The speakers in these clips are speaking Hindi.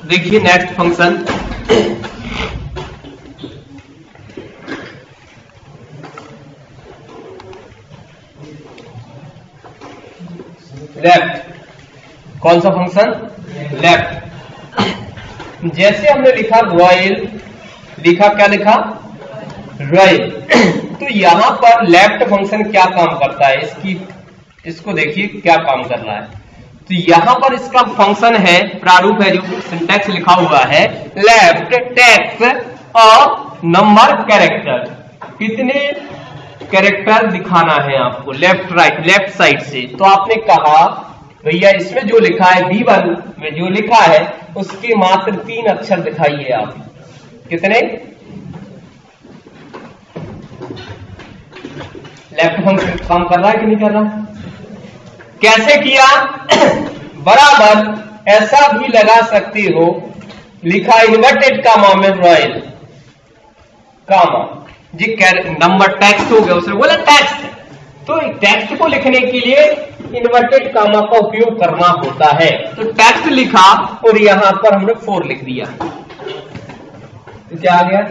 देखिए नेक्स्ट फंक्शन, लेफ्ट। कौन सा फंक्शन? लेफ्ट। जैसे हमने लिखा रॉयल, लिखा क्या लिखा? रॉयल। तो यहां पर लेफ्ट फंक्शन क्या काम करता है, इसको देखिए क्या काम कर रहा है। तो यहां पर इसका फंक्शन है, प्रारूप है, जो सिंटैक्स लिखा हुआ है, लेफ्ट टेक्स्ट और नंबर कैरेक्टर। कितने कैरेक्टर दिखाना है आपको लेफ्ट राइट लेफ्ट साइड से। तो आपने कहा भैया इसमें जो लिखा है B1 में जो लिखा है उसके मात्र 3 अक्षर दिखाइए आप। कितने? लेफ्ट फंक्शन काम कर रहा है कि नहीं कर रहा? कैसे किया? बराबर ऐसा भी लगा सकते हो, लिखा इन्वर्टेड कामा में रॉयल कामा जी, नंबर टेक्स्ट हो गया, उसने बोला टेक्स्ट। तो टेक्स्ट को लिखने के लिए इन्वर्टेड कामा का उपयोग करना होता है। तो टेक्स्ट लिखा और यहां पर हमने 4 लिख दिया। तो क्या आ गया?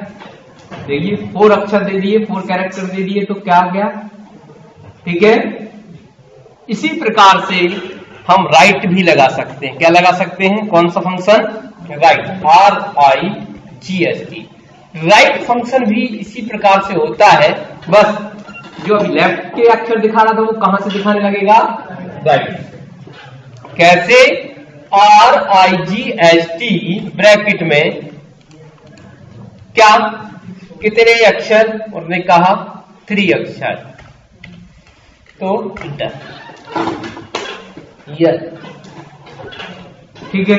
देखिए 4 अक्षर दे दिए, 4 कैरेक्टर दे दिए, तो क्या आ गया? ठीक है। इसी प्रकार से हम राइट भी लगा सकते हैं। क्या लगा सकते हैं? कौन सा function? Right, RIGHT। Right function भी इसी प्रकार से होता है, बस जो अभी लेफ्ट के अक्षर दिखा रहा था वो कहां से दिखाने लगेगा? राइट। कैसे? RIGHT ब्रैकेट में क्या, कितने अक्षर? उन्होंने कहा 3 अक्षर। तो इंटर यस, ठीक है।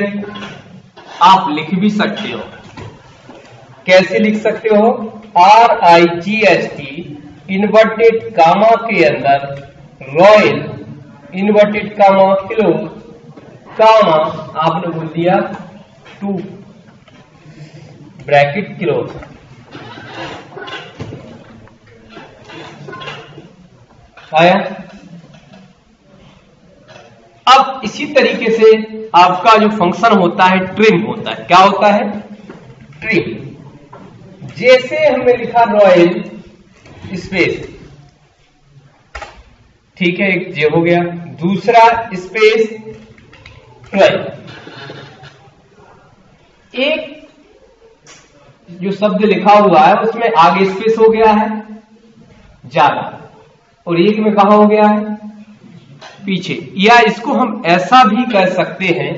आप लिख भी सकते हो। कैसे लिख सकते हो? RIGHT इन्वर्टेड कामा के अंदर रॉयल इन्वर्टेड कामा क्लोज कामा, आपने बोल दिया 2 ब्रैकेट क्लोज। आया? अब इसी तरीके से आपका जो फंक्शन होता है ट्रिम होता है। क्या होता है? ट्रिम। जैसे हमने लिखा रॉयल स्पेस, ठीक है, एक जे हो गया, दूसरा स्पेस 12, एक जो शब्द लिखा हुआ है उसमें आगे स्पेस हो गया है ज्यादा, और एक में कहा हो गया है पीछे। या इसको हम ऐसा भी कह सकते हैं,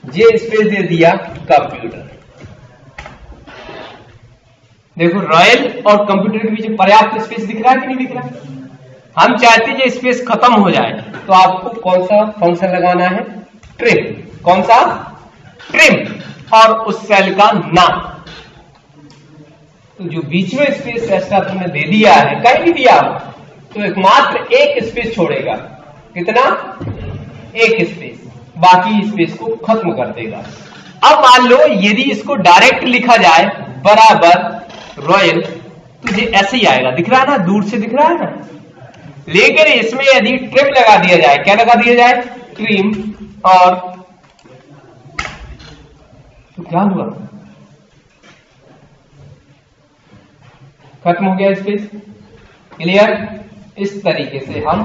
जे स्पेस दे दिया कंप्यूटर। देखो रॉयल और कंप्यूटर के बीच पर्याप्त स्पेस दिख रहा है कि नहीं दिख रहा? हम चाहते हैं स्पेस खत्म हो जाए, तो आपको कौन सा फंक्शन लगाना है? ट्रिम। कौन सा? ट्रिम। और उस सेल का नाम। तो जो बीच में स्पेस एक्स्ट्रा तुमने दे दिया है, कहीं भी दिया तो एकमात्र एक स्पेस छोड़ेगा। कितना? एक स्पेस, बाकी स्पेस को खत्म कर देगा। अब मान लो यदि इसको डायरेक्ट लिखा जाए बराबर रॉयल, तो ये ऐसे ही आएगा। दिख रहा है ना, दूर से दिख रहा है ना। लेकिन इसमें यदि ट्रिम लगा दिया जाए, क्या लगा दिया जाए? ट्रिम, और तो क्या हुआ? खत्म हो गया स्पेस। क्लियर? इस तरीके से हम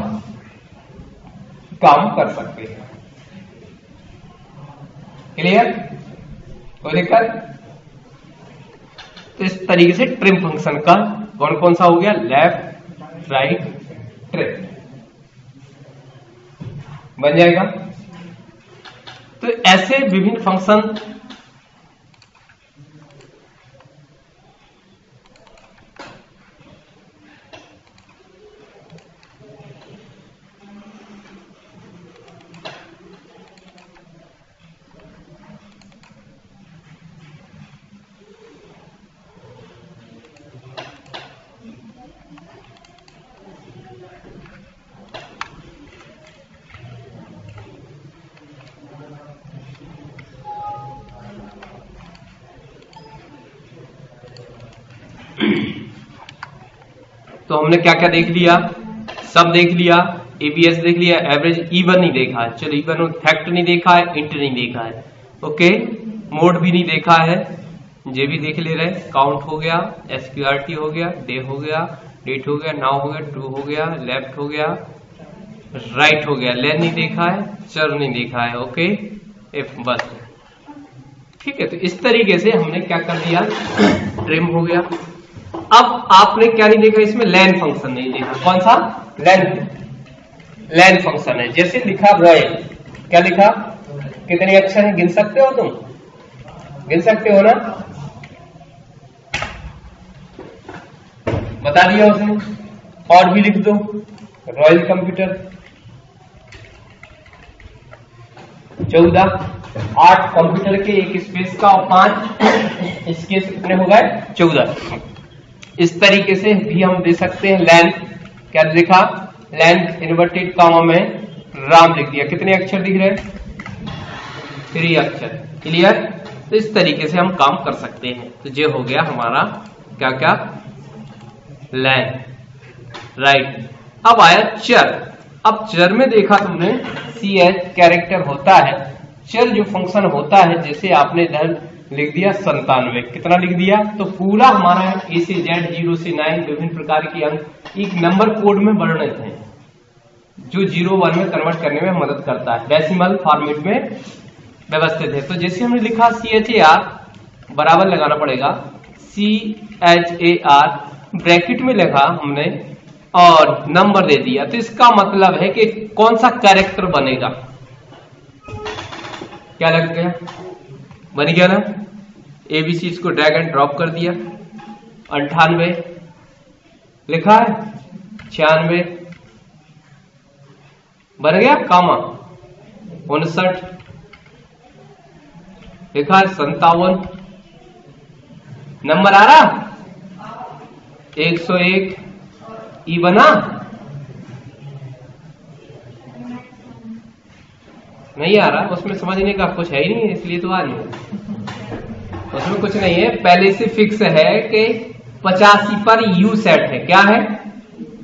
काम कर सकते हैं। क्लियर? कोई दिक्कत? तो इस तरीके से ट्रिम फंक्शन का कौन कौन सा हो गया? लेफ्ट राइट ट्रिम बन जाएगा। तो ऐसे विभिन्न फंक्शन तो हमने क्या क्या देख लिया? सब देख लिया, एबीएस देख लिया, एवरेज, इवन नहीं देखा है। चलो इवन फैक्ट नहीं देखा है, इंटर नहीं देखा है। ओके, मोड भी नहीं देखा है, ये भी देख ले रहे। काउंट हो गया, SQRT हो गया, डे हो गया, डेट हो गया, नाउ हो गया, टू हो गया, लेफ्ट हो गया, राइट हो गया। लेन नहीं देखा है, चर नहीं देखा है। ओके इफ बस ठीक है। तो इस तरीके से हमने क्या कर दिया, ट्रिम हो गया। अब आपने क्या नहीं देखा इसमें, लैन फंक्शन नहीं देखा। कौन सा, लैन फंक्शन है। जैसे लिखा रॉयल, क्या लिखा, कितने अक्षर है गिन सकते हो तुम, गिन सकते हो ना, बता दिया उसने। और भी लिख दो, रॉयल कंप्यूटर 14, 8 कंप्यूटर के एक स्पेस का और 5 इसके कितने हो गए 14। इस तरीके से भी हम दे सकते हैं लैन। क्या लिखा, लैन इन्वर्टेड कामा में राम लिख दिया। कितने अक्षर दिख रहे, 3 अक्षर। क्लियर। तो इस तरीके से हम काम कर सकते हैं। तो ये हो गया हमारा क्या क्या, लैन, राइट। अब आया चर। अब चर में देखा तुमने CH कैरेक्टर होता है। चर जो फंक्शन होता है, जैसे आपने इधर लिख दिया 97, कितना लिख दिया, तो पूरा हमारा A से Z 0 से 9 विभिन्न प्रकार के अंक एक नंबर कोड में वर्णित हैं, जो 0-1 में कन्वर्ट करने में मदद करता है, डेसिमल फॉर्मेट में व्यवस्थित है। तो जैसे हमने लिखा CHAR बराबर लगाना पड़ेगा, CHAR ब्रैकेट में लगा हमने और नंबर दे दिया। तो इसका मतलब है कि कौन सा कैरेक्टर बनेगा, क्या लग गया, बन गया ना। ABC इसको ड्रैग एंड ड्रॉप कर दिया। 98 लिखा है, 96 बन गया कामा, 59 लिखा है, 57 नंबर आ रहा, 101 ई बना, नहीं आ रहा, उसमें समझने का कुछ है ही नहीं, इसलिए तो आ नहीं, उसमें कुछ नहीं है। पहले से फिक्स है कि 85 पर U सेट है। क्या है,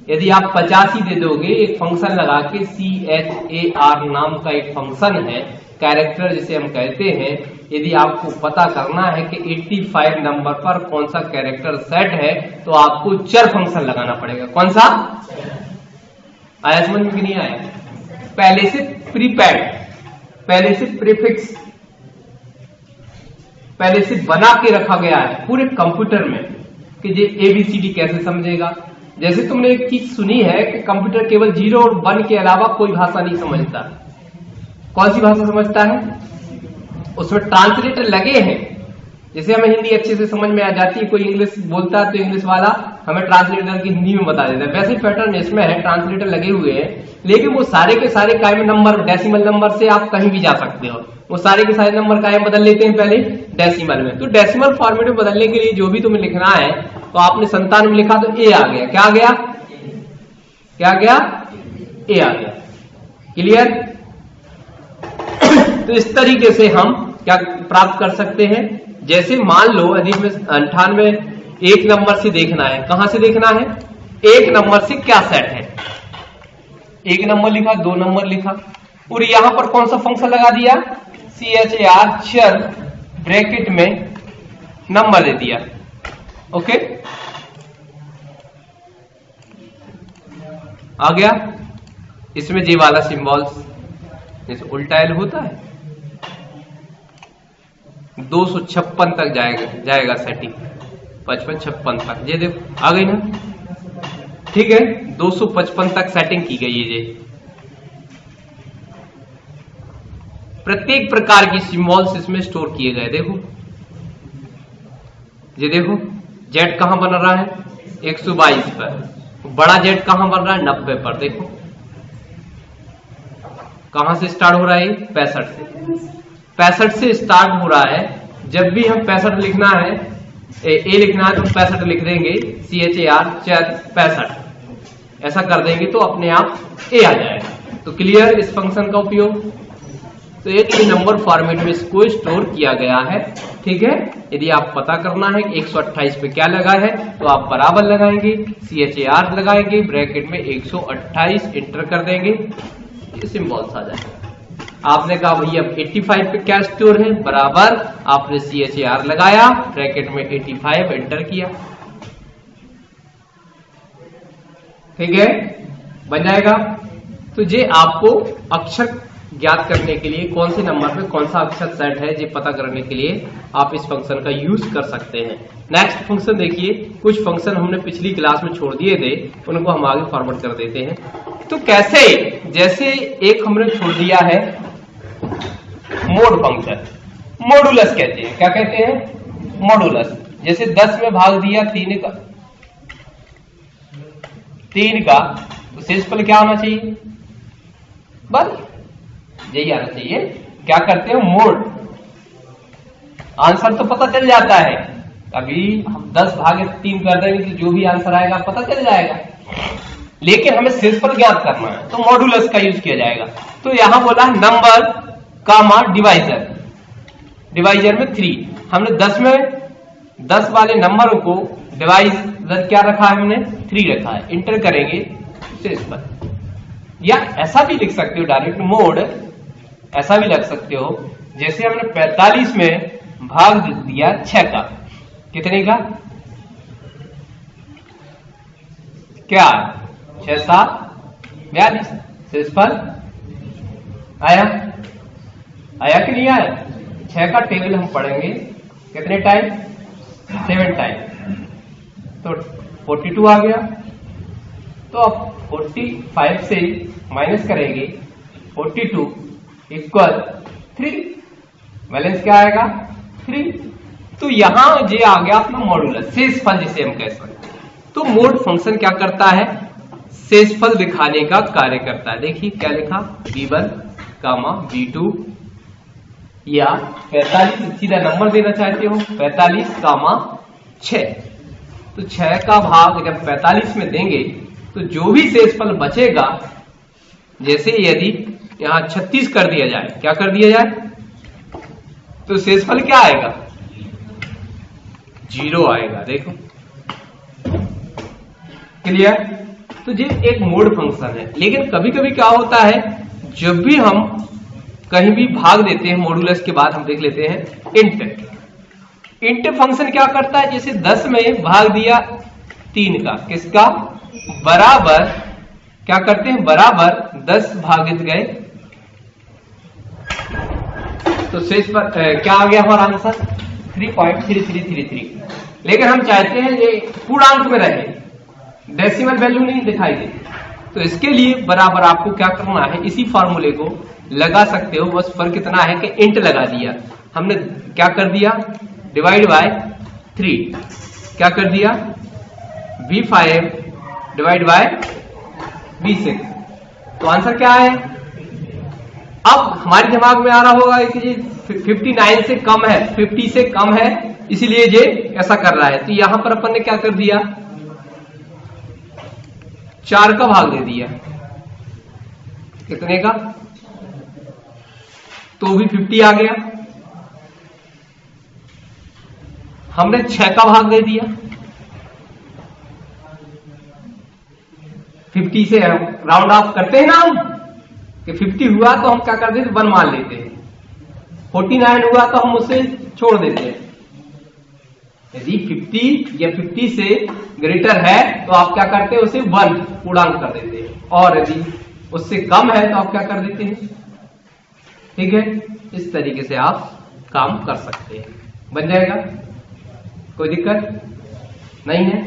यदि आप 85 दे दोगे, एक फंक्शन लगा के CHAR नाम का एक फंक्शन है, कैरेक्टर जिसे हम कहते हैं। यदि आपको पता करना है कि 85 नंबर पर कौन सा कैरेक्टर सेट है, तो आपको चर फंक्शन लगाना पड़ेगा। कौन सा, आया समझ में कि नहीं आया। पहले से प्रीपेड, पहले से प्रीफिक्स, पहले से बना के रखा गया है पूरे कंप्यूटर में कि ये ABCD कैसे समझेगा। जैसे तुमने एक चीज सुनी है कि कंप्यूटर केवल 0 और 1 के अलावा कोई भाषा नहीं समझता। कौन सी भाषा समझता है, उसमें ट्रांसलेटर लगे हैं। जैसे हमें हिंदी अच्छे से समझ में आ जाती है, कोई इंग्लिश बोलता है तो इंग्लिश वाला हमें ट्रांसलेटर की हिंदी में बता देता है। वैसे ही पैटर्न इसमें है, ट्रांसलेटर लगे हुए हैं, लेकिन वो सारे के सारे कायम नंबर, डेसिमल नंबर से आप कहीं भी जा सकते हो। वो सारे के सारे नंबर कायम बदल लेते हैं पहले डेसिमल में। तो डेसिमल फॉर्मेट में बदलने के लिए जो भी तुम्हें लिखना है, तो आपने 97 लिखा तो A आ गया। क्या आ गया, क्या आ गया, A आ गया। क्लियर। तो इस तरीके से हम क्या प्राप्त कर सकते हैं। जैसे मान लो यदि हमें 98 एक नंबर से देखना है, कहां से देखना है, एक नंबर से क्या सेट है, एक नंबर लिखा, 2 नंबर लिखा, और यहां पर कौन सा फंक्शन लगा दिया, CHAR चर ब्रैकेट में नंबर दे दिया। ओके, आ गया। इसमें जे वाला सिंबल्स जैसे उल्टा एल होता है, 256 तक जाएगा सेटिंग, 55 56 तक। ये देखो आ गई ना, ठीक है, 255 तक सेटिंग की गई है। ये प्रत्येक प्रकार की सिंबल्स इसमें स्टोर किए गए। देखो, ये देखो, जेड कहां बन रहा है, 122 पर। बड़ा जेड कहां बन रहा है, 90 पर। देखो कहां से स्टार्ट हो रहा है, 65 से। 65 से स्टार्ट हो रहा है। जब भी हम 65 लिखना है, ए लिखना है, तो 65 लिख देंगे, CHAR चर 65 ऐसा कर देंगे तो अपने आप ए आ जाएगा। तो क्लियर इस फंक्शन का उपयोग। तो एक नंबर फॉर्मेट में इसको स्टोर किया गया है। ठीक है, यदि आप पता करना है 128 पे क्या लगा है, तो आप बराबर लगाएंगे, CHAR लगाएंगे, ब्रैकेट में 128 इंटर कर देंगे, ये सिंबल्स आ जाएगा। आपने कहा भैया 85 पे क्या स्टोर है, बराबर आपने CHAR लगाया, ब्रैकेट में 85 एंटर किया, ठीक है, बन जाएगा। तो ये आपको अक्षर ज्ञात करने के लिए कौन से नंबर पे कौन सा अक्षर सेट है ये पता करने के लिए आप इस फंक्शन का यूज कर सकते हैं। नेक्स्ट फंक्शन देखिए, कुछ फंक्शन हमने पिछली क्लास में छोड़ दिए थे, उनको हम आगे फॉरवर्ड कर देते हैं। तो कैसे, जैसे एक हमने छोड़ दिया है मोड फंक्शन, मॉडुलस कहते हैं, क्या कहते हैं, मॉडुलस। जैसे 10 में भाग दिया 3 का, तो शेषफल क्या होना चाहिए, बस यही आना चाहिए। क्या करते हैं, मोड, आंसर तो पता चल जाता है, अभी हम 10 भागे 3 कर देंगे तो जो भी आंसर आएगा पता चल जाएगा, लेकिन हमें शेषफल ज्ञात करना है तो मॉडुलस का यूज किया जाएगा। तो यहां बोला नंबर कामा डिवाइजर, डिवाइजर में 3, हमने 10 में 10 वाले नंबरों को डिवाइजर क्या रखा है, हमने 3 रखा है, इंटर करेंगे शेषफल। या ऐसा भी लिख सकते हो डायरेक्ट मोड, ऐसा भी लग सकते हो, जैसे हमने 45 में भाग दिया 6 का, कितने का, क्या 6 7 42, शेषफल आया, आया कि नहीं आया। 6 का टेबल हम पढ़ेंगे कितने टाइम, 7 टाइम, तो 42 आ गया। तो अब 45 से माइनस करेंगे 42 इक्वल 3, बैलेंस क्या आएगा 3। तो यहां ये आ गया अपना मॉडुलस, शेषफल जिसे हम कह सकते हैं। तो मोड फंक्शन क्या करता है, शेषफल दिखाने का कार्य करता है। देखिए क्या लिखा, B1 कामा B2, या 45 सीधा नंबर देना चाहते हो 45 कामा 6, तो 6 का भाग जब 45 में देंगे तो जो भी शेषफल बचेगा, जैसे यदि यहां 36 कर दिया जाए, क्या कर दिया जाए, तो शेषफल क्या आएगा, 0 आएगा। देखो क्लियर। तो ये एक मोड फंक्शन है, लेकिन कभी कभी क्या होता है, जब भी हम कहीं भी भाग देते हैं मॉडुलस के बाद हम देख लेते हैं इंट। इंट फंक्शन क्या करता है, जैसे 10 में भाग दिया 3 का, किसका, बराबर क्या करते हैं, बराबर 10 भागित गए, तो शेष पर क्या आ गया हमारा आंसर 3.3333। लेकिन हम चाहते हैं ये पूर्णांक में रहे, डेसिमल वैल्यू नहीं दिखाई दे, तो इसके लिए बराबर आपको क्या करना है, इसी फॉर्मूले को लगा सकते हो, बस फर्क कितना है कि इंट लगा दिया हमने, क्या कर दिया, डिवाइड बाय 3, क्या कर दिया, B5 डिवाइड बाय B6, तो आंसर क्या है। अब हमारे दिमाग में आ रहा होगा कि ये 59 से कम है, 50 से कम है, इसीलिए ये ऐसा कर रहा है। तो यहां पर अपन ने क्या कर दिया, 4 का भाग दे दिया, कितने का, तो भी 50 आ गया। हमने 6 का भाग दे दिया, 50 से राउंड ऑफ करते हैं ना हम, कि 50 हुआ तो हम क्या करते हैं, 1 मान लेते हैं, 49 हुआ तो हम उसे छोड़ देते हैं। यदि 50 या 50 से ग्रेटर है तो आप क्या करते हैं, उसे 1 पूर्णांक कर देते हैं, और यदि उससे कम है तो आप क्या कर देते हैं, ठीक है। इस तरीके से आप काम कर सकते हैं, बन जाएगा, कोई दिक्कत नहीं है।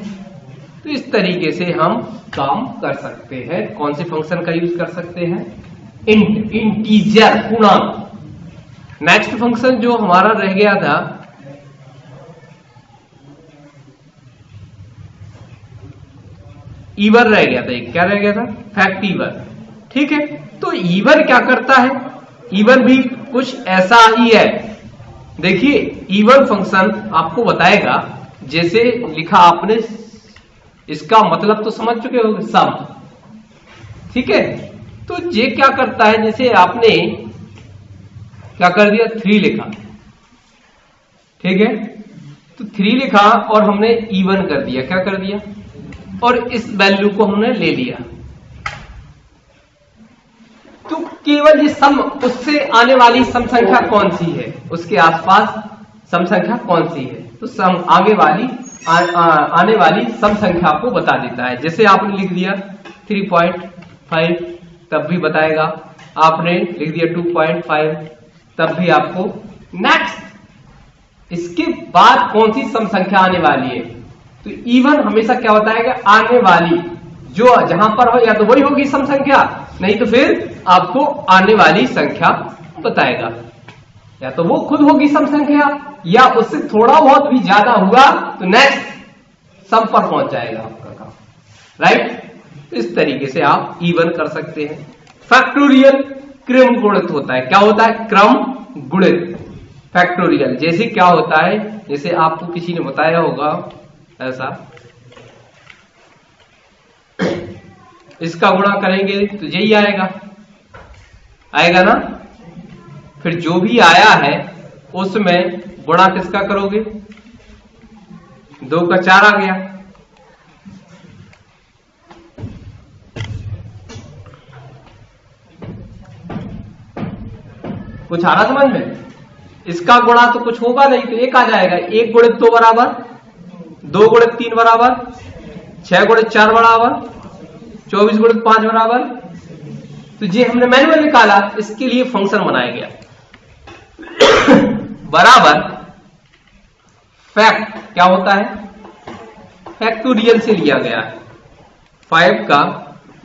तो इस तरीके से हम काम कर सकते हैं। कौन से फंक्शन का यूज कर सकते हैं, इंट, इंटीजर, पूर्णांक। नेक्स्ट फंक्शन जो हमारा रह गया था, ईवर रह गया था, क्या रह गया था, फैक्ट ईवर, ठीक है। तो ईवर क्या करता है, ईवर भी कुछ ऐसा ही है। देखिए ईवर फंक्शन आपको बताएगा, जैसे लिखा आपने, इसका मतलब तो समझ चुके हो, सम, ठीक है। तो ये क्या करता है, जैसे आपने क्या कर दिया, 3 लिखा, ठीक है, तो 3 लिखा और हमने इवन कर दिया, क्या कर दिया, और इस वैल्यू को हमने ले लिया। तो केवल ये सम, उससे आने वाली सम संख्या कौन सी है, उसके आसपास सम संख्या कौन सी है, तो सम आगे वाली आने वाली सम संख्या को बता देता है। जैसे आपने लिख दिया 3.5 तब भी बताएगा, आपने लिख दिया 2.5 तब भी आपको। नेक्स्ट, इसके बाद कौन सी सम संख्या आने वाली है, तो इवन हमेशा क्या बताएगा, आने वाली, जो जहां पर हो या तो वही होगी सम संख्या, नहीं तो फिर आपको आने वाली संख्या बताएगा, या तो वो खुद होगी सम संख्या या उससे थोड़ा बहुत भी ज्यादा हुआ तो नेक्स्ट सम पर पहुंच जाएगा आपका काम, राइट। इस तरीके से आप इवन कर सकते हैं। फैक्टोरियल क्रम गुणित होता है। क्या होता है? क्रम गुणित। फैक्टोरियल जैसे क्या होता है, जैसे आपको किसी ने बताया होगा ऐसा, इसका गुणा करेंगे तो यही आएगा, आएगा ना। फिर जो भी आया है उसमें गुणा किसका करोगे, 2 का 4 आ गया, कुछ आ रहा समझ में। इसका गुणा तो कुछ होगा नहीं तो 1 आ जाएगा। 1 गुणित 2 बराबर 2 गुणित 3 बराबर 6 गुणित 4 बराबर 24 गुणित 5 बराबर, तो ये हमने मैनुअल निकाला, इसके लिए फंक्शन बनाया गया बराबर फैक्ट। क्या होता है? फैक्टोरियल से लिया गया है 5 का,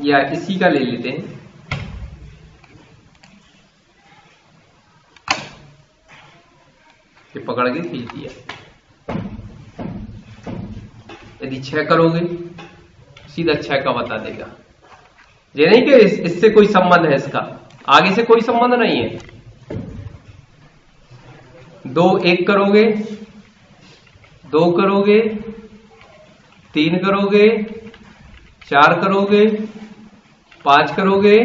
या इसी का ले लेते हैं, ये पकड़ के खींच दिया। यदि 6 करोगे सीधा 6 का बता देगा। ये नहीं कि इससे कोई संबंध है, इसका आगे से कोई संबंध नहीं है। 2 1 करोगे, 2 करोगे, 3 करोगे, 4 करोगे, 5 करोगे,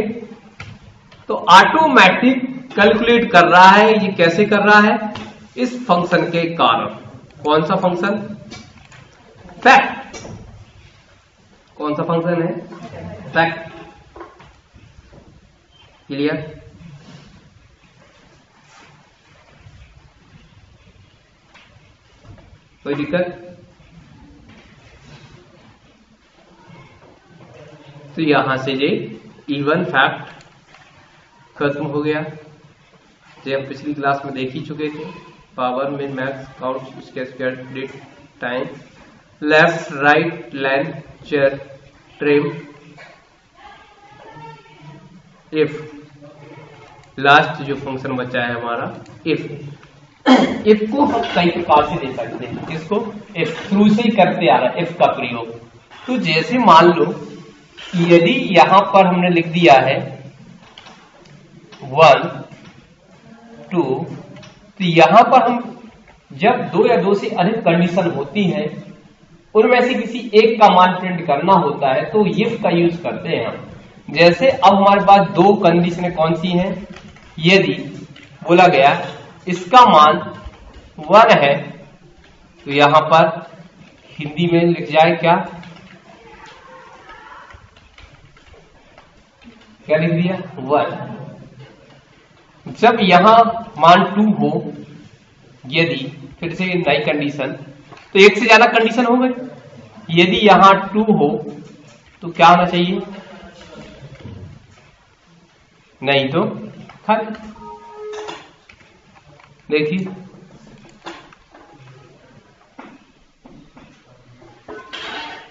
तो ऑटोमेटिक कैलकुलेट कर रहा है। ये कैसे कर रहा है? इस फंक्शन के कारण। कौन सा फंक्शन? फैक्ट। कौन सा फंक्शन है? फैक्ट। क्लियर? कोई दिक्कत? तो यहां से ये इवन फैक्ट खत्म हो गया, जो हम पिछली क्लास में देख ही चुके थे। पावर, मिन, मैक्स, काउंट, उसके square, date, time, left, right, length, char, trim, if. Last जो फंक्शन बचा है हमारा इफ। इफ को हम कई प्रकार से दे सकते हैं। किसको? इफ। शुरू से ही करते आ रहा है इफ का प्रयोग। तो जैसे मान लो यदि यहां पर हमने लिख दिया है 1 2, तो यहां पर हम जब 2 या 2 से अधिक कंडीशन होती है उनमें से किसी एक का मान प्रिंट करना होता है तो इफ का यूज करते हैं हम। जैसे अब हमारे पास 2 कंडीशनें कौन सी हैं? यदि बोला गया इसका मान 1 है तो यहां पर हिंदी में लिख जाए क्या लिख दिया? 1। जब यहां मान 2 हो, यदि फिर से नई कंडीशन, तो एक से ज्यादा कंडीशन हो गई। यदि यहां 2 हो तो क्या होना चाहिए? नहीं तो खाली। देखिए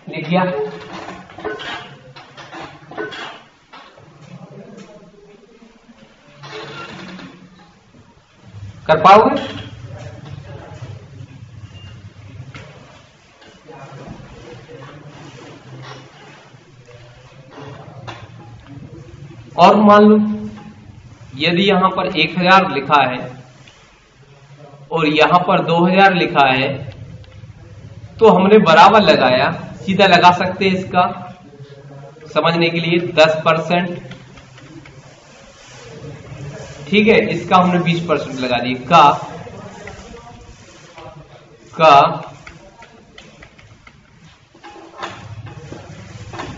लिख दिया। कर पाओगे? और मान लो यदि यहां पर 1000 लिखा है और यहां पर 2000 लिखा है तो हमने बराबर लगाया, सीधा लगा सकते हैं इसका समझने के लिए 10%। ठीक है, इसका हमने 20% लगा दी का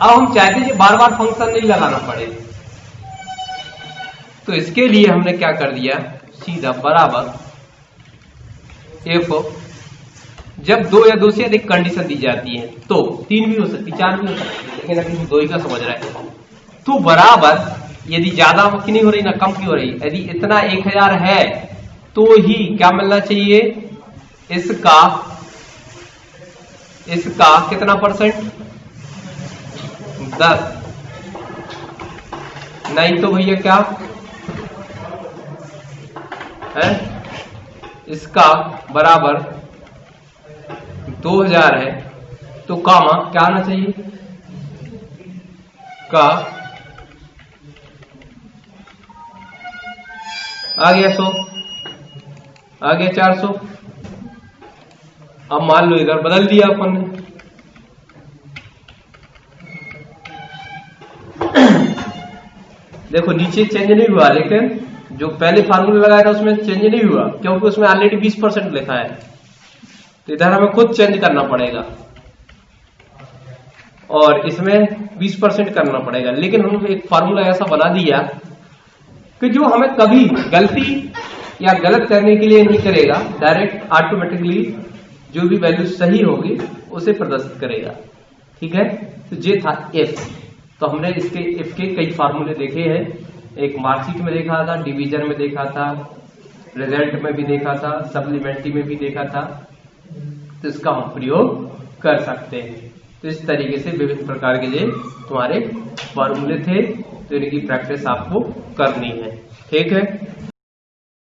अब हम चाहते हैं कि बार बार फंक्शन नहीं लगाना पड़े, तो इसके लिए हमने क्या कर दिया, सीधा बराबर एफ, जब 2 या 2 से अधिक कंडीशन दी जाती है तो 3 भी हो सकती, 4 भी हो सकती, लेकिन अभी 2 ही का समझ रहा है, तो बराबर यदि ज्यादा की नहीं हो रही ना कम की हो रही, यदि इतना 1000 है तो ही क्या मिलना चाहिए, इसका कितना परसेंट, 10, नहीं तो भैया क्या है, इसका बराबर 2000 है तो कामा क्या आना चाहिए, का आ गया 100, आ गया 400। अब मान लो इधर बदल दिया अपन ने, देखो नीचे चेंज नहीं हुआ, लेकिन जो पहले फार्मूला लगाया था उसमें चेंज नहीं हुआ, क्योंकि उसमें ऑलरेडी 20% लिखा है, तो इधर हमें खुद चेंज करना पड़ेगा और इसमें 20% करना पड़ेगा। लेकिन हम एक फार्मूला ऐसा बना दिया कि जो हमें कभी गलती या गलत करने के लिए नहीं करेगा, डायरेक्ट ऑटोमेटिकली जो भी वैल्यू सही होगी उसे प्रदर्शित करेगा। ठीक है, तो ये था एफ। तो हमने इसके एफ के कई फार्मूले देखे हैं, एक मार्कशीट में देखा था, डिवीजन में देखा था, रिजल्ट में भी देखा था, सप्लीमेंट्री में भी देखा था, तो इसका हम प्रयोग कर सकते हैं। तो इस तरीके से विभिन्न प्रकार के लिए तुम्हारे फॉर्मूले थे, तो इनकी प्रैक्टिस आपको करनी है। ठीक है।